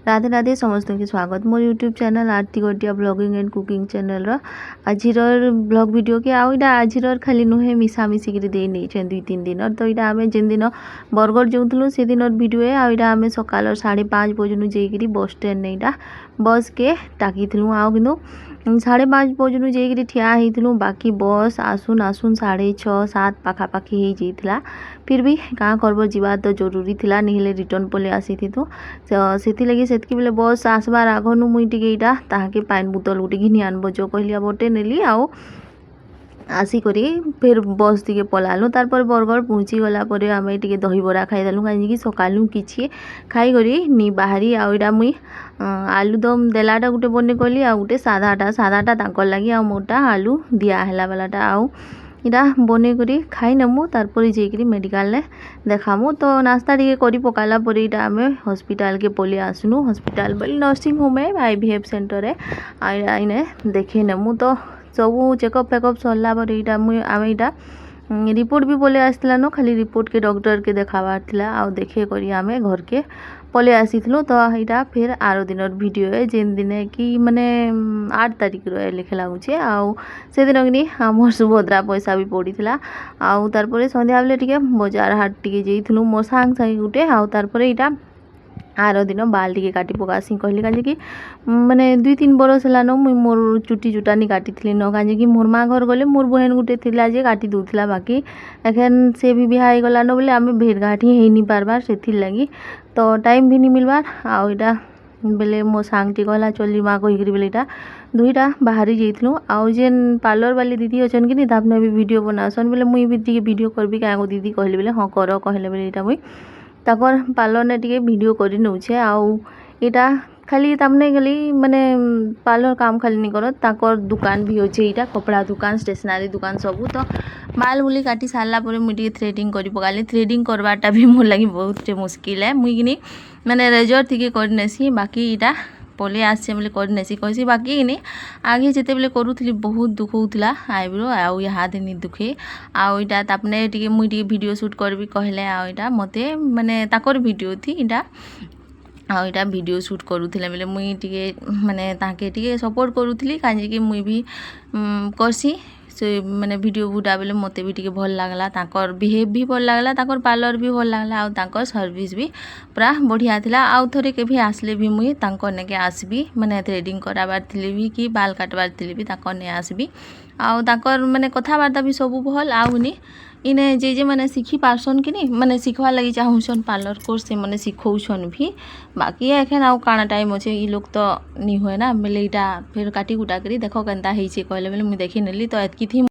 राधे राधे समस्त के स्वागत मोर YouTube channel Aarti Gotiya blogging and cooking channel आजिर ब्लॉग वीडियो के आईटा आजिर खाली नुहे मिसामिशी दे नहीं 2-3 दिन तो यहाँ आम जिन दिन बरगढ़ जाऊँ से दिन वीडियो आईटा आम सकाल 5:30 बजे जाकि बस स्टैंड नहीं बस के टाकिलु आउ कि 5:30 बजे जाकि ठिया होलु बाकी बस आसुन आसुन 6:30-7 पाखापाखि हो जाता फिर भी क्या करब जीवा तो जरूरी थिला नहीं रिटर्न पले आसी थी से लगी से बेले बस आसबार आगनु मुई टिके इटा ताहाके पानी बोतल गोटे घिनि आनब जो कहली बोटे नेली आउ आसिक फिर बस टिके पलालु तारपर बरगढ़ पहुँची गला आम टे दहीबरा खाईदेलु कहीं सकालू किसी खाई नी बाहरी आईटा मुई आलुदम देलाटा गोटे बने कली आ गोटे सादाटा तांकर लगी आ मोटा आलू दिया वालाटा आउ इटा बने करी खाई नेमु तारपर जाकि मेडिकल देखामु तो नास्ता टे करी पकाला पर इटा आम हॉस्पिटल के पलि आसनु हॉस्पिटल बोली नर्सिंग होम है IVF सेंटर है इने देखे नेमु तो सब चेकअप फेकअप सरला पर इटा आम इटा रिपोर्ट भी बोले आसला न खाली रिपोर्ट के डॉक्टर के देखाबार थिला आ देखे करी आम घर के पले आसीलु तो यहाँ फिर आर दिन वीडियो है जेन दिन कि माने 8 तारिख लिखे लगुचे आउ से दिन कि आम सुभद्रा पैसा भी पड़ा आउ तार संध्या बेले टिके बजार हाट टिके जाइलु मो सांग सांगे गुटे आउ तार यहाँ आर दिन बाल टिके काटी पकासी कहली कहीं कि माने 2-3 बरस है मुई मोर चुटी चुटानी काटी न कहीं कि मोर माँ घर गले मोर बहन गुटे थिला जे काटी दूसला बाकी एखन से भी बिहा गला न बोले आम भेट घाट ही नहीं पार्बार से लगी तो टाइम भी नहीं मिलबार आईटा बेले मो सांग टी कहला चली माँ कहीकि बेले इटा दुईटा बाहरी जाइलु आउ जेन पार्लर वाली दीदी अच्छन कि तापने भी वीडियो बनासन बोले मुई भी टी वीडियो करबी क्या दीदी कहले बोले हाँ कर कहले बोले इटा मुई ताकर पार्लर ने टिके वीडियो करी नौछे आउ इटा खाली तामने गली माने पार्लर काम खाली नहीं कर ताकर दुकान भी अच्छे यहाँ कपड़ा दुकान स्टेशनरी दुकान सबू तो बाल बुली काटी सारा पर मुझे थ्रेडिंग कर पकाली थ्रेडिंग करवाटा भी मोर लगी बहुत मुश्किल है मुई कि माने रेजर थी करनेसी बाकी इटा पले आसे बोले करनेसी कैसी बाकी नहीं आगे जिते बेले करूली बहुत दुख होता आईब्रो आउ हाथ नहीं दुखे आउ इटा तापने टिके मुई टिके वीडियो शूट करबी कहले आउ इटा मते माने ताकर वीडियो थी इटा आउ इटा वीडियो शूट करूथिले बेले मुई टिके माने ताके टिके सपोर्ट करूथली काजे कि मुई भी करसी से माने वीडियो बुटा बेले मते भी टिके भल लागला ताकर बिहेव भी भल लागला ताकर पार्लर भी भल लागला आउ ताकर सर्विस भी पूरा बढ़िया थिला आउ थरे के भी आसले भी मुई ताकर नेके आसबी माने थ्रेडिंग कराबार थिले भी कि बाल काटबार थिले भी ताकर ने आसबी आउ ताकर माने कथाबार्ता भी सब भल आउनी इने जे मैंने शिखी पार्सन कि नहीं मैंने शिखवा लगी चाहूसन पार्लर कोर्स से मैंने शिखौसन भी बाकी एखन आउ काना टाइम अच्छे ये लोग तो नहीं हुए ना बेले इटा फिर काटी कुटा करी देख केनता कहले बोले मुझे देखी नेली तो एतकी थी।